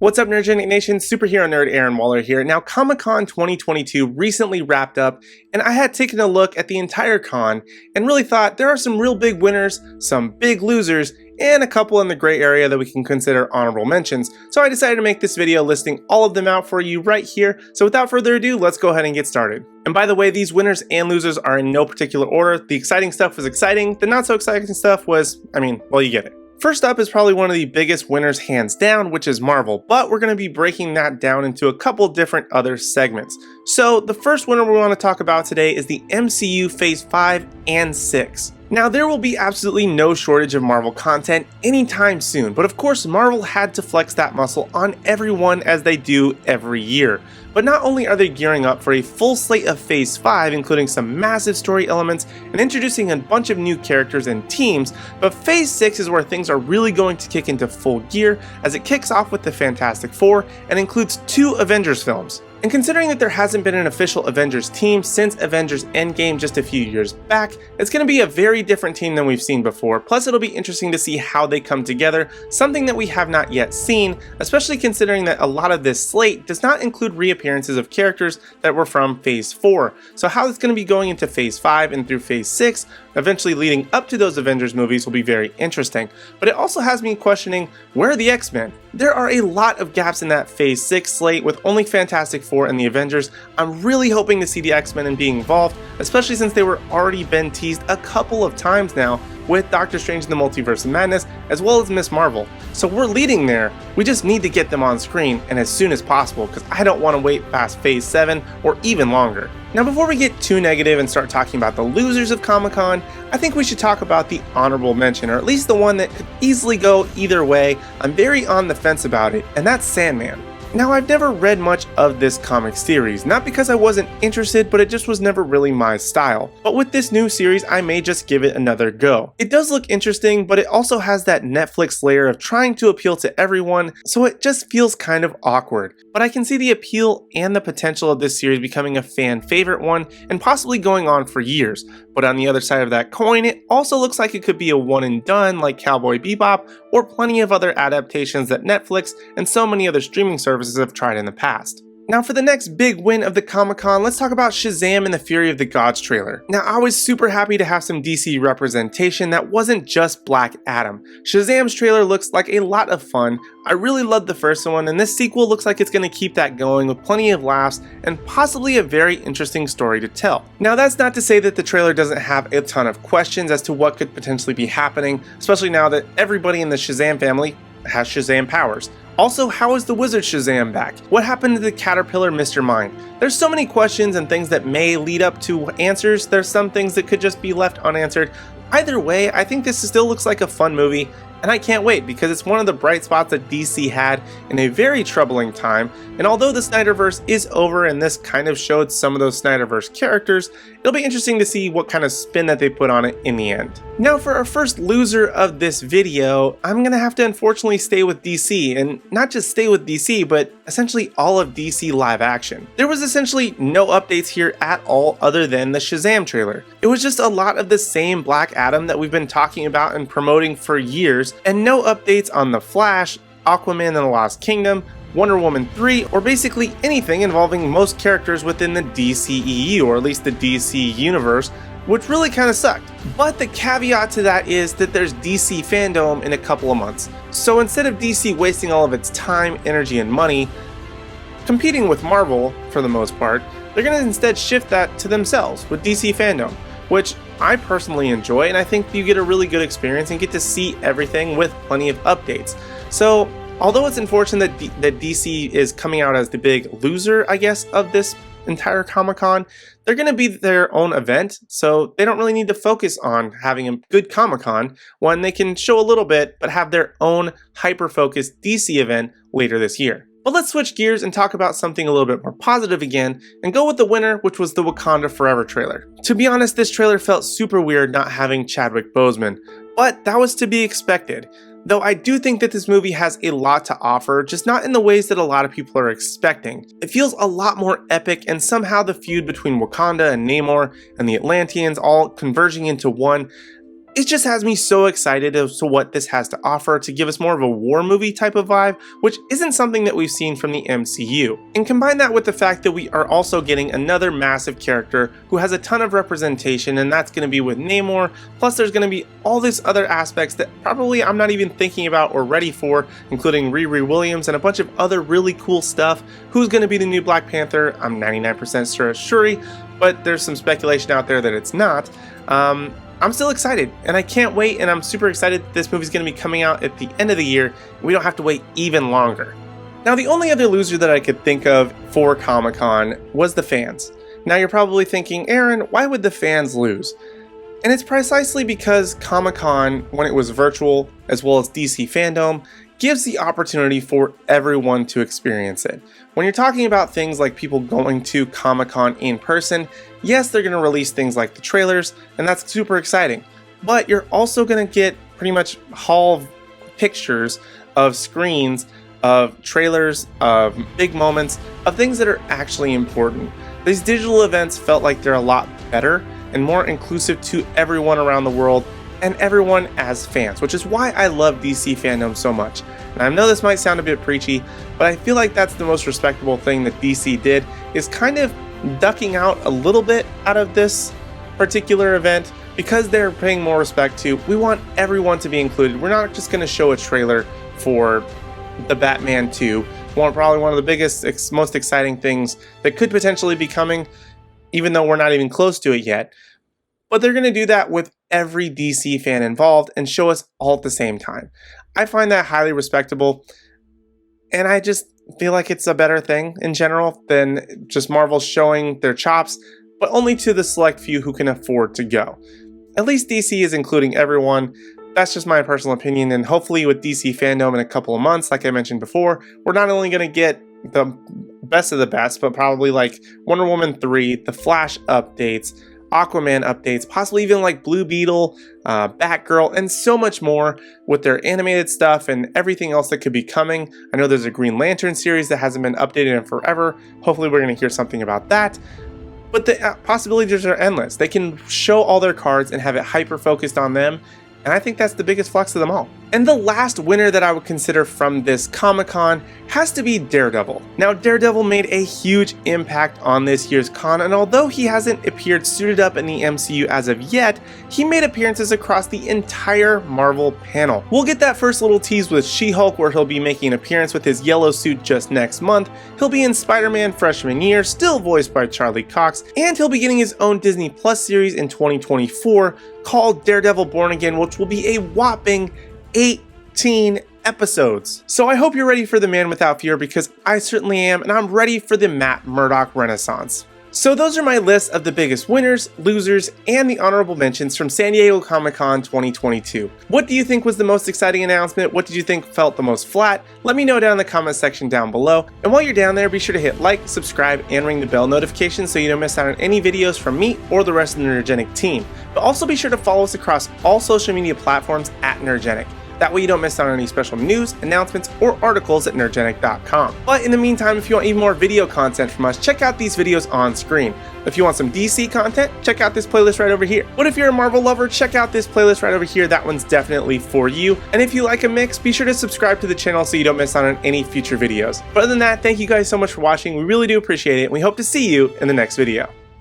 What's up, Nerdgenic Nation? Superhero nerd Aaron Waller here. Now, Comic-Con 2022 recently wrapped up, and I had taken a look at the entire con and really thought there are some real big winners, some big losers, and a couple in the gray area that we can consider honorable mentions. So I decided to make this video listing all of them out for you right here. So without further ado, let's go ahead and get started. And by the way, these winners and losers are in no particular order. The exciting stuff was exciting. The not so exciting stuff was, well, you get it. First up is probably one of the biggest winners hands down, which is Marvel, but we're going to be breaking that down into a couple different other segments. So the first winner we want to talk about today is the MCU Phase 5 and 6. Now, there will be absolutely no shortage of Marvel content anytime soon, but of course Marvel had to flex that muscle on everyone as they do every year. But not only are they gearing up for a full slate of Phase 5, including some massive story elements and introducing a bunch of new characters and teams, but Phase 6 is where things are really going to kick into full gear as it kicks off with the Fantastic Four and includes 2 Avengers films. And considering that there hasn't been an official Avengers team since Avengers Endgame just a few years back, it's going to be a very different team than we've seen before. Plus, it'll be interesting to see how they come together, something that we have not yet seen, especially considering that a lot of this slate does not include reappearances of characters that were from Phase 4. So how it's going to be going into Phase 5 and through Phase 6, eventually leading up to those Avengers movies, will be very interesting. But it also has me questioning, where are the X-Men? There are a lot of gaps in that Phase 6 slate with only Fantastic Four and the Avengers. I'm really hoping to see the X-Men and being involved, especially since they were already been teased a couple of times now with Doctor Strange in the Multiverse of Madness, as well as Ms. Marvel. So we're leading there, we just need to get them on screen and as soon as possible, because I don't want to wait past Phase 7 or even longer. Now, before we get too negative and start talking about the losers of Comic-Con, I think we should talk about the honorable mention, or at least the one that could easily go either way. I'm very on the fence about it, and that's Sandman. Now, I've never read much of this comic series, not because I wasn't interested, but it just was never really my style. But with this new series, I may just give it another go. It does look interesting, but it also has that Netflix layer of trying to appeal to everyone, so it just feels kind of awkward. But I can see the appeal and the potential of this series becoming a fan favorite one, and possibly going on for years. But on the other side of that coin, it also looks like it could be a one and done like Cowboy Bebop, or plenty of other adaptations that Netflix and so many other streaming services have tried in the past. Now, for the next big win of the Comic-Con, let's talk about Shazam and the Fury of the Gods trailer. Now, I was super happy to have some DC representation that wasn't just Black Adam. Shazam's trailer looks like a lot of fun. I really loved the first one, and this sequel looks like it's going to keep that going with plenty of laughs and possibly a very interesting story to tell. Now, that's not to say that the trailer doesn't have a ton of questions as to what could potentially be happening, especially now that everybody in the Shazam family has Shazam powers. Also, how is the Wizard Shazam back? What happened to the Caterpillar Mr. Mind? There's so many questions and things that may lead up to answers. There's some things that could just be left unanswered. Either way, I think this still looks like a fun movie, and I can't wait because it's one of the bright spots that DC had in a very troubling time. And although the Snyderverse is over and this kind of showed some of those Snyderverse characters, it'll be interesting to see what kind of spin that they put on it in the end. Now, for our first loser of this video, I'm gonna have to unfortunately stay with DC, and not just stay with DC, but essentially all of DC live action. There was essentially no updates here at all other than the Shazam trailer. It was just a lot of the same Black Adam that we've been talking about and promoting for years, and no updates on The Flash, Aquaman and the Lost Kingdom, Wonder Woman 3, or basically anything involving most characters within the DCEU, or at least the DC universe, which really kind of sucked. But the caveat to that is that there's DC fandom in a couple of months. So instead of DC wasting all of its time, energy, and money competing with Marvel for the most part, they're going to instead shift that to themselves with DC fandom, which I personally enjoy, and I think you get a really good experience and get to see everything with plenty of updates. So although it's unfortunate that DC is coming out as the big loser, I guess, of this entire Comic-Con, they're going to be their own event, so they don't really need to focus on having a good Comic-Con when they can show a little bit but have their own hyper-focused DC event later this year. But let's switch gears and talk about something a little bit more positive again and go with the winner, which was the Wakanda Forever trailer. To be honest, this trailer felt super weird not having Chadwick Boseman, but that was to be expected. Though I do think that this movie has a lot to offer, just not in the ways that a lot of people are expecting. It feels a lot more epic, and somehow the feud between Wakanda and Namor and the Atlanteans all converging into one It just has me so excited as to what this has to offer to give us more of a war movie type of vibe, which isn't something that we've seen from the MCU. And combine that with the fact that we are also getting another massive character who has a ton of representation, and that's going to be with Namor, plus there's going to be all these other aspects that probably I'm not even thinking about or ready for, including Riri Williams and a bunch of other really cool stuff. Who's going to be the new Black Panther? I'm 99% sure it's Shuri, but there's some speculation out there that it's not. I'm still excited, and I can't wait, and I'm super excited that this movie's going to be coming out at the end of the year, and we don't have to wait even longer. Now, the only other loser that I could think of for Comic-Con was the fans. Now, you're probably thinking, Aaron, why would the fans lose? And it's precisely because Comic-Con, when it was virtual, as well as DC Fandom, gives the opportunity for everyone to experience it. When you're talking about things like people going to Comic-Con in person, yes, they're going to release things like the trailers, and that's super exciting. But you're also going to get pretty much haul pictures of screens, of trailers, of big moments, of things that are actually important. These digital events felt like they're a lot better and more inclusive to everyone around the world and everyone as fans, which is why I love DC Fandom so much. And I know this might sound a bit preachy, but I feel like that's the most respectable thing that DC did, is kind of ducking out a little bit out of this particular event because they're paying more respect to, we want everyone to be included. We're not just going to show a trailer for the Batman 2, probably one of the biggest, most exciting things that could potentially be coming, even though we're not even close to it yet. But they're going to do that with every DC fan involved and show us all at the same time. I find that highly respectable, and I just feel like it's a better thing in general than just Marvel showing their chops, but only to the select few who can afford to go. At least DC is including everyone. That's just my personal opinion, and hopefully with DC Fandom in a couple of months, like I mentioned before, we're not only going to get the best of the best, but probably like Wonder Woman 3, the Flash updates, Aquaman updates, possibly even like Blue Beetle, Batgirl, and so much more with their animated stuff and everything else that could be coming. I know there's a Green Lantern series that hasn't been updated in forever. Hopefully we're going to hear something about that. But the possibilities are endless. They can show all their cards and have it hyper-focused on them, and I think that's the biggest flex of them all. And the last winner that I would consider from this Comic-Con has to be Daredevil. Now, Daredevil made a huge impact on this year's con, and although he hasn't appeared suited up in the MCU as of yet, he made appearances across the entire Marvel panel. We'll get that first little tease with She-Hulk, where he'll be making an appearance with his yellow suit just next month. He'll be in Spider-Man Freshman Year, still voiced by Charlie Cox, and he'll be getting his own Disney Plus series in 2024 called Daredevil Born Again, which will be a whopping 18 episodes. So I hope you're ready for the Man Without Fear, because I certainly am, and I'm ready for the Matt Murdock Renaissance. So those are my lists of the biggest winners, losers, and the honorable mentions from San Diego Comic-Con 2022. What do you think was the most exciting announcement? What did you think felt the most flat? Let me know down in the comment section down below. And while you're down there, be sure to hit like, subscribe, and ring the bell notification so you don't miss out on any videos from me or the rest of the Nerdgenic team. But also be sure to follow us across all social media platforms at Nerdgenic. That way you don't miss out on any special news, announcements, or articles at nerdgenic.com. But in the meantime, if you want even more video content from us, check out these videos on screen. If you want some DC content, check out this playlist right over here. But if you're a Marvel lover, check out this playlist right over here. That one's definitely for you. And if you like a mix, be sure to subscribe to the channel so you don't miss out on any future videos. But other than that, thank you guys so much for watching. We really do appreciate it, and we hope to see you in the next video.